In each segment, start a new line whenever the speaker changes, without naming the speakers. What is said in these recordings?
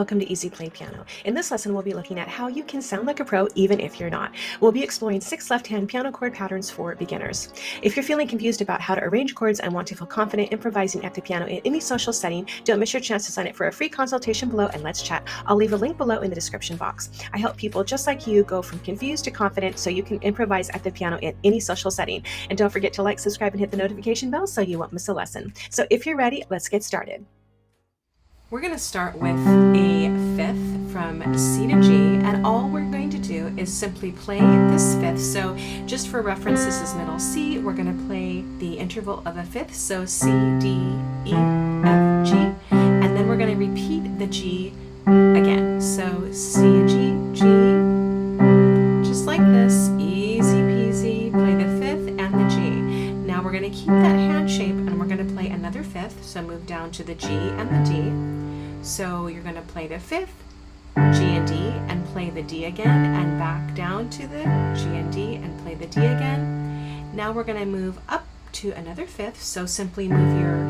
welcome to Easy Play Piano. In this lesson, we'll be looking at how you can sound like a pro even if you're not. We'll be exploring 6 left-hand piano chord patterns for beginners. If you're feeling confused about how to arrange chords and want to feel confident improvising at the piano in any social setting, don't miss your chance to sign up for a free consultation below and let's chat. I'll leave a link below in the description box. I help people just like you go from confused to confident so you can improvise at the piano in any social setting. And don't forget to like, subscribe, and hit the notification bell so you won't miss a lesson. So if you're ready, let's get started. We're going to start with a fifth from C to G, and all we're going to do is simply play this fifth. So just for reference, this is middle C. We're going to play the interval of a fifth, so C, D, E, F, G, and then we're going to repeat the G again. So C, G, G, just like this, easy peasy, play the fifth and the G. Now we're going to keep that hand shape and we're going to play another fifth, so move down to the G and the D. So you're going to play the fifth, G and D, and play the D again, and back down to the G and D and play the D again. Now we're going to move up to another fifth, so simply move your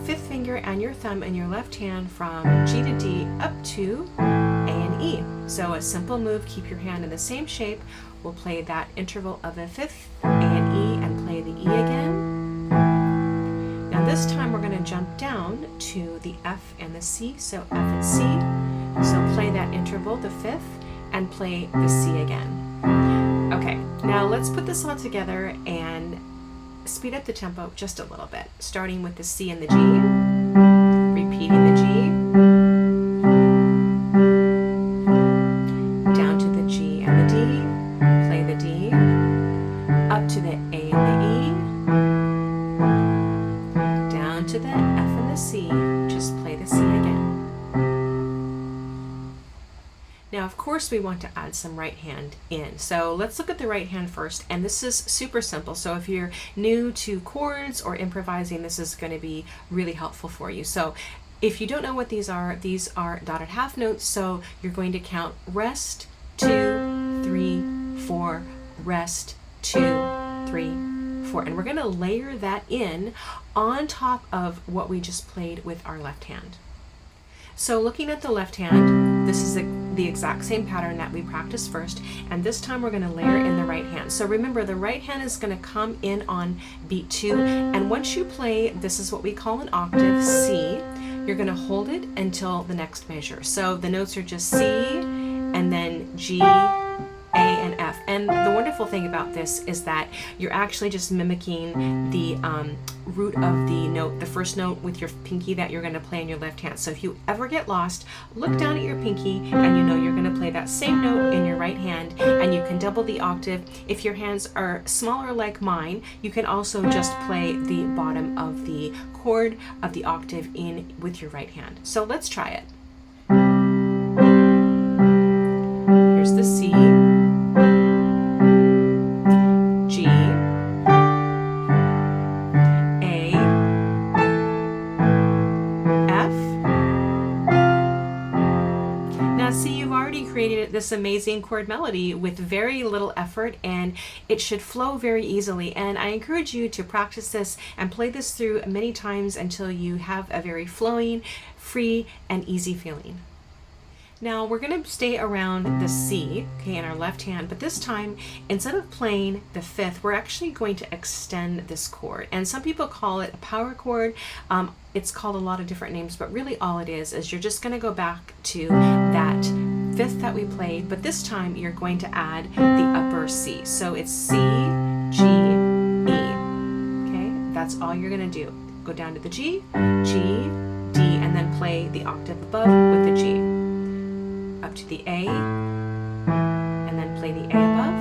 fifth finger and your thumb in your left hand from G to D up to A and E. So a simple move, keep your hand in the same shape. We'll play that interval of a fifth, A and E, and play the E again. Now this time we're going to jump down to the F and the C, so F and C. So play that interval, the fifth, and play the C again. Okay, now let's put this all together and speed up the tempo just a little bit, starting with the C and the G, repeating the G, down to the G and the D, play the D, up to the A and the E, to the F and the C, just play the C again. Now, of course, we want to add some right hand in. So let's look at the right hand first. And this is super simple. So if you're new to chords or improvising, this is going to be really helpful for you. So if you don't know what these are dotted half notes. So you're going to count rest, 2, 3, 4, rest, 2, 3, 4, and we're going to layer that in on top of what we just played with our left hand. So looking at the left hand, this is the exact same pattern that we practiced first, and this time we're going to layer in the right hand. So remember, the right hand is going to come in on beat 2, and once you play, this is what we call an octave, C, you're going to hold it until the next measure. So the notes are just C, and then G, A, and F. And the wonderful thing about this is that you're actually just mimicking the root of the note, the first note with your pinky that you're going to play in your left hand. So if you ever get lost, look down at your pinky and you know you're going to play that same note in your right hand, and you can double the octave. If your hands are smaller like mine, you can also just play the bottom of the chord of the octave in with your right hand. So let's try it. Here's the C, G, A, F. Now see, you've already created this amazing chord melody with very little effort, and it should flow very easily. And I encourage you to practice this and play this through many times until you have a very flowing, free, and easy feeling. Now we're going to stay around the C, okay, in our left hand, but this time, instead of playing the fifth, we're actually going to extend this chord. And some people call it a power chord. It's called a lot of different names, but really all it is you're just going to go back to that fifth that we played, but this time you're going to add the upper C. So it's C, G, E, okay? That's all you're going to do. Go down to the G, G, D, and then play the octave above with the G. Up to the A, and then play the A above,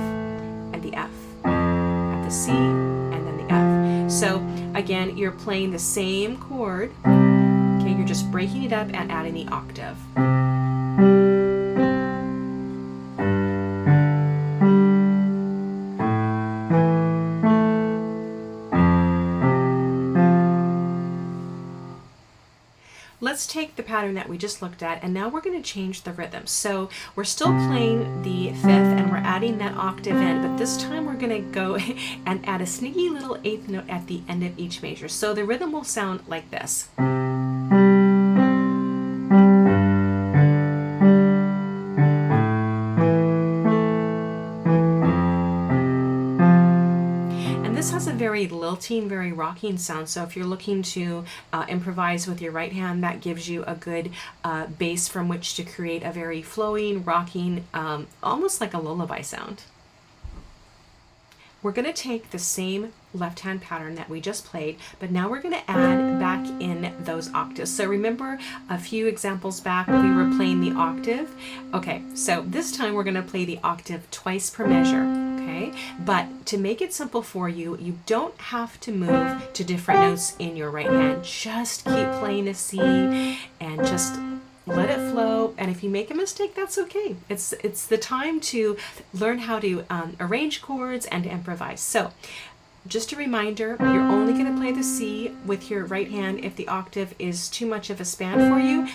and the F, at the C, and then the F. So again, you're playing the same chord, okay, you're just breaking it up and adding the octave. Let's take the pattern that we just looked at, and now we're going to change the rhythm. So we're still playing the fifth and we're adding that octave in, but this time we're going to go and add a sneaky little eighth note at the end of each measure. So the rhythm will sound like this. very lilting, very rocking sound. So if you're looking to improvise with your right hand, that gives you a good base from which to create a very flowing, rocking, almost like a lullaby sound. We're going to take the same left hand pattern that we just played, but now we're going to add back in those octaves. So remember a few examples back, we were playing the octave. Okay, so this time we're going to play the octave twice per measure. Okay, but to make it simple for you, you don't have to move to different notes in your right hand. Just keep playing a C and just let it flow. And if you make a mistake, that's okay. It's the time to learn how to arrange chords and to improvise. So just a reminder, you're only going to play the C with your right hand. If the octave is too much of a span for you,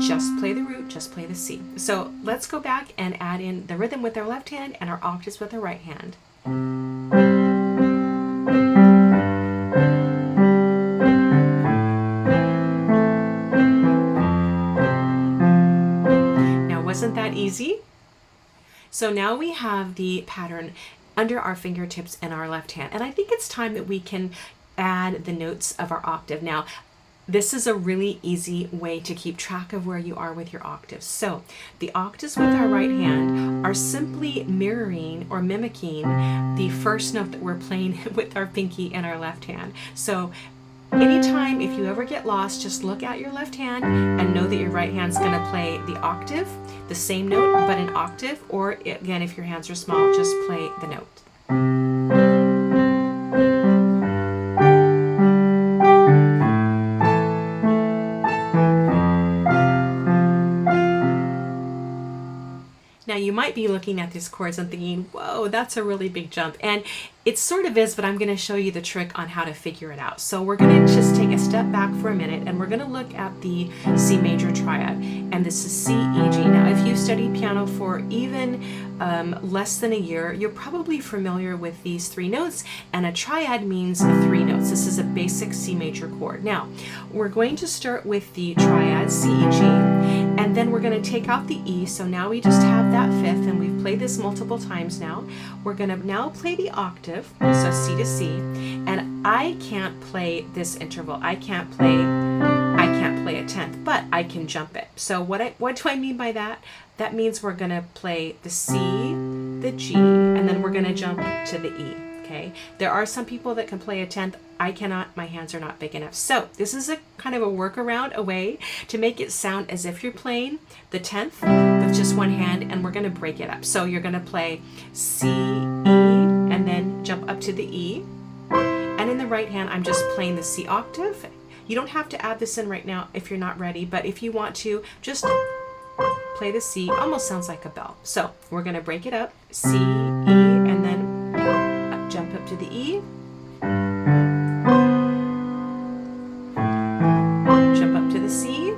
just play the root, just play the C. So let's go back and add in the rhythm with our left hand and our octaves with our right hand. Wasn't that easy? So now we have the pattern under our fingertips in our left hand, and I think it's time that we can add the notes of our octave. Now, this is a really easy way to keep track of where you are with your octaves. So the octaves with our right hand are simply mirroring or mimicking the first note that we're playing with our pinky in our left hand. So anytime, if you ever get lost, just look at your left hand and know that your right hand's going to play the octave, the same note, but an octave, or again, if your hands are small, just play the note. Now you might be looking at these chords and thinking, whoa, that's a really big jump. And it sort of is, but I'm going to show you the trick on how to figure it out. So we're going to just take a step back for a minute and we're going to look at the C major triad. And this is C, E, G. Now if you studied piano for even less than a year, you're probably familiar with these three notes, and a triad means three notes. This is a basic C major chord. Now we're going to start with the triad C, E, G, and then we're going to take out the E. So now we just have that fifth, and we've played this multiple times now. We're going to now play the octave, so C to C, and I can't play this interval. I can't play a tenth, but I can jump it. So what do I mean by that? That means we're going to play the C, the G, and then we're going to jump to the E. Okay, there are some people that can play a tenth. I cannot, my hands are not big enough. So this is a kind of a workaround, a way to make it sound as if you're playing the tenth with just one hand, and we're going to break it up. So you're going to play C, E, and then jump up to the E. And in the right hand, I'm just playing the C octave. You don't have to add this in right now if you're not ready, but if you want to, just play the C. Almost sounds like a bell. So we're going to break it up, C, E, and then jump up to the E, jump up to the C.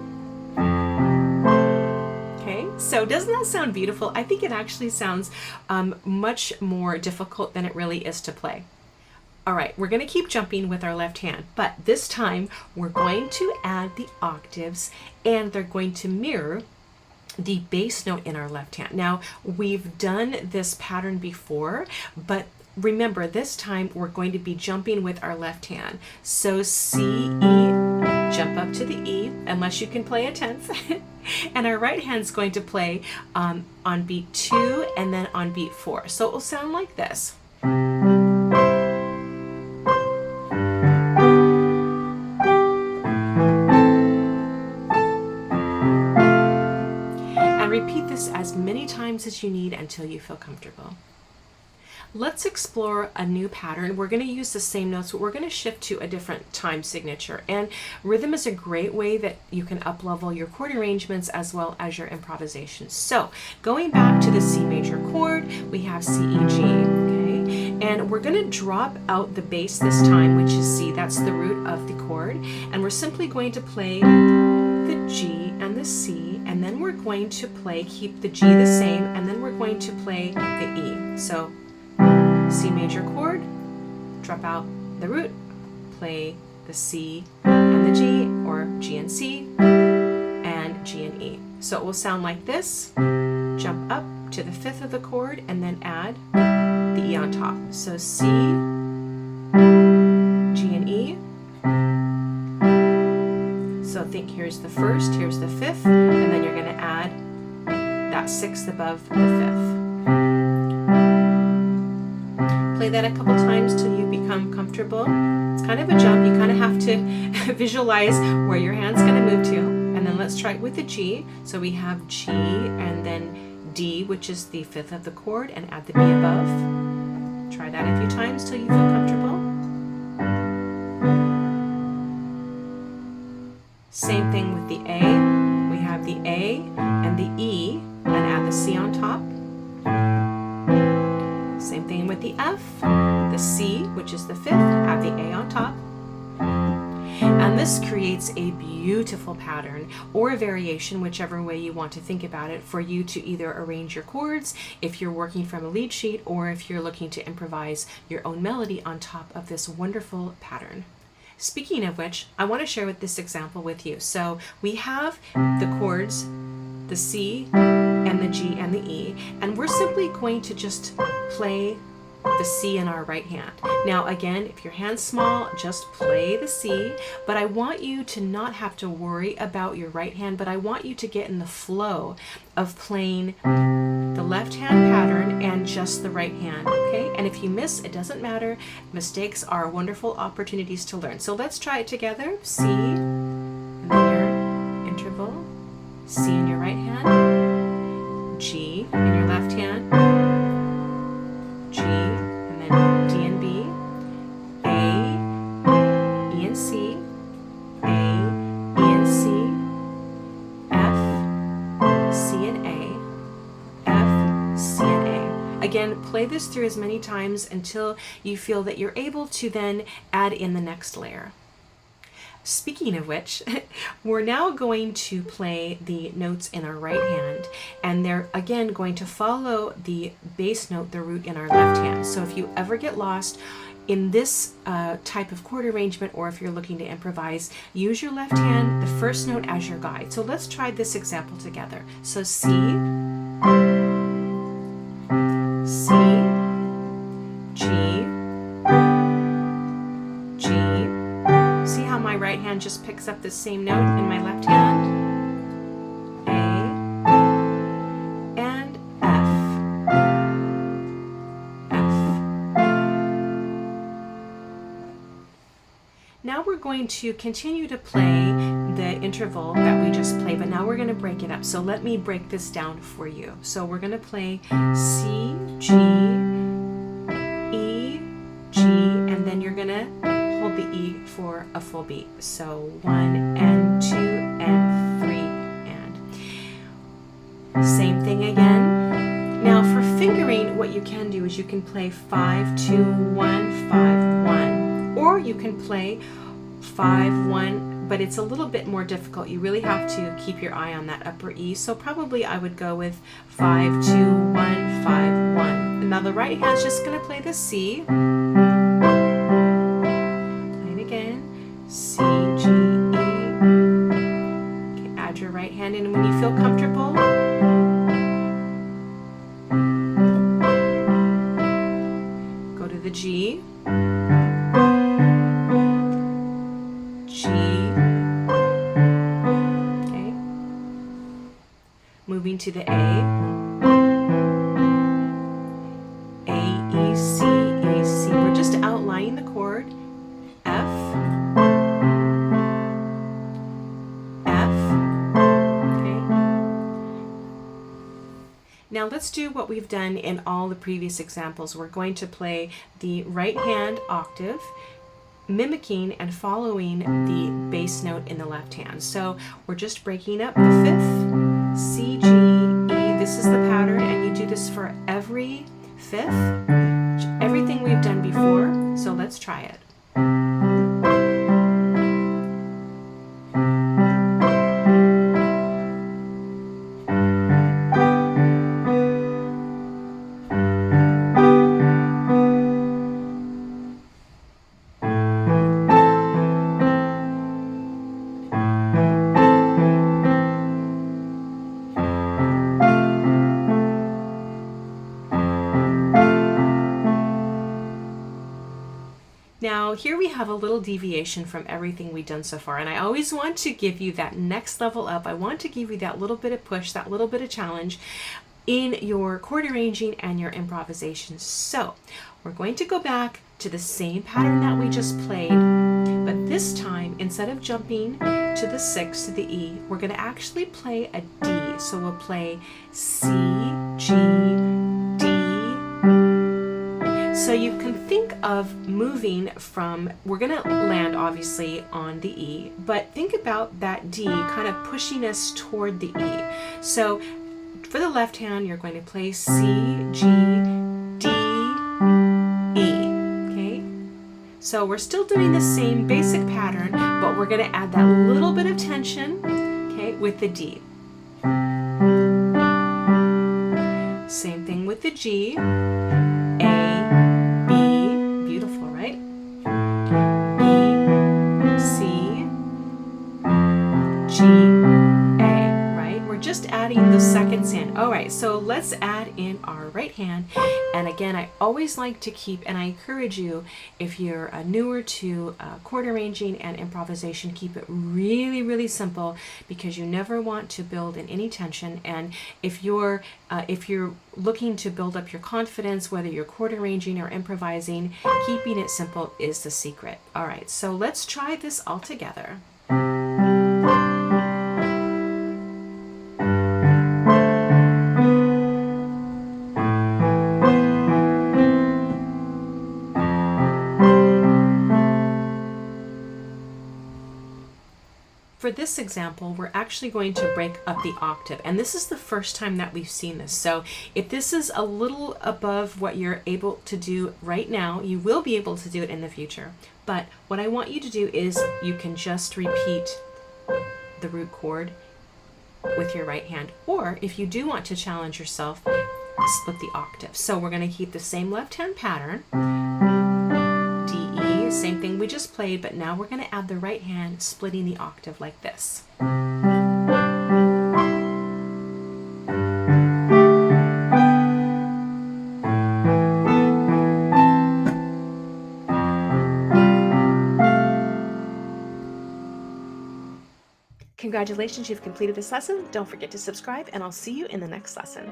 Okay, so doesn't that sound beautiful? I think it actually sounds much more difficult than it really is to play. All right, we're going to keep jumping with our left hand, but this time we're going to add the octaves, and they're going to mirror the bass note in our left hand. Now, we've done this pattern before, but remember, this time we're going to be jumping with our left hand. So C, E, jump up to the E, unless you can play a tenth. And our right hand's going to play on beat 2 and then on beat 4. So it will sound like this. And repeat this as many times as you need until you feel comfortable. Let's explore a new pattern. We're going to use the same notes, but we're going to shift to a different time signature. And rhythm is a great way that you can up-level your chord arrangements as well as your improvisations. So going back to the C major chord, we have C, E, G, okay? And we're going to drop out the bass this time, which is C. That's the root of the chord. And we're simply going to play the G and the C, and then we're going to keep the G the same, and then we're going to play the E. So C major chord, drop out the root, play the C and the G, or G and C, and G and E. So it will sound like this. Jump up to the fifth of the chord and then add the E on top. So C, think here's the first, here's the fifth, and then you're going to add that sixth above the fifth. Play that a couple times till you become comfortable. It's kind of a jump. You kind of have to visualize where your hand's going to move to. And then let's try it with the G. So we have G and then D, which is the fifth of the chord, and add the B above. Try that a few times till you feel comfortable. Same thing with the A. We have the A and the E, and add the C on top. Same thing with the F, the C, which is the fifth, add the A on top. And this creates a beautiful pattern or a variation, whichever way you want to think about it, for you to either arrange your chords if you're working from a lead sheet or if you're looking to improvise your own melody on top of this wonderful pattern. Speaking of which, I want to share this example with you. So we have the chords, the C and the G and the E, and we're simply going to just play the C in our right hand. Now again, if your hand's small, just play the C, but I want you to not have to worry about your right hand, but I want you to get in the flow of playing the left hand pattern and just the right hand, okay? And if you miss, it doesn't matter. Mistakes are wonderful opportunities to learn. So let's try it together. C, and then your interval, C in your right hand, G in your left hand, G, and then D and B, A, E and C, A, E and C, F, C and A, F, C and A. Again, play this through as many times until you feel that you're able to then add in the next layer. Speaking of which, we're now going to play the notes in our right hand, and they're again going to follow the bass note, the root in our left hand. So if you ever get lost in this type of chord arrangement, or if you're looking to improvise, use your left hand, the first note, as your guide. So let's try this example together. So C, C, G, G. See how my right hand just picks up the same note in my left hand? A, and F, F. Now we're going to continue to play the interval that we just played, but now we're going to break it up. So let me break this down for you. So we're going to play C, G, E, G, and then you're going to hold the E for a full beat. So 1 and 2 and 3 and. Same thing again. Now for fingering, what you can do is you can play 5, 2, 1, 5, 1. Or you can play 5, 1, but it's a little bit more difficult. You really have to keep your eye on that upper E. So probably I would go with 5, 2, 1, 5, 1. Now the right hand's just going to play the C. C, G, E. Okay, add your right hand in when you feel comfortable. Go to the G. G. Okay. Moving to the A. A, E, C, E, C. We're just outlining the chord. F. Now let's do what we've done in all the previous examples. We're going to play the right hand octave, mimicking and following the bass note in the left hand. So we're just breaking up the fifth, C, G, E. This is the pattern, and you do this for every fifth, everything we've done before. So let's try it. Now here we have a little deviation from everything we've done so far. And I always want to give you that next level up. I want to give you that little bit of push, that little bit of challenge in your chord arranging and your improvisation. So we're going to go back to the same pattern that we just played, but this time, instead of jumping to the 6 to the E, we're going to actually play a D. So we'll play C, G, D. So you can think of moving from, we're going to land obviously on the E, but think about that D kind of pushing us toward the E. So for the left hand, you're going to play C, G, D, E. Okay? So we're still doing the same basic pattern, but we're going to add that little bit of tension, okay, with the D. Same thing with the G. A, B, beautiful, right? B, C, G, just adding the seconds in. All right, so let's add in our right hand. And again, I always like to keep, and I encourage you, if you're newer to chord arranging and improvisation, keep it really, really simple, because you never want to build in any tension. And if you're looking to build up your confidence, whether you're chord arranging or improvising, keeping it simple is the secret. All right, so let's try this all together. For this example, we're actually going to break up the octave, and this is the first time that we've seen this. So if this is a little above what you're able to do right now, you will be able to do it in the future. But what I want you to do is you can just repeat the root chord with your right hand, or if you do want to challenge yourself, split the octave. So we're going to keep the same left hand pattern. Same thing we just played, but now we're going to add the right hand, splitting the octave like this. Congratulations, you've completed this lesson. Don't forget to subscribe, and I'll see you in the next lesson.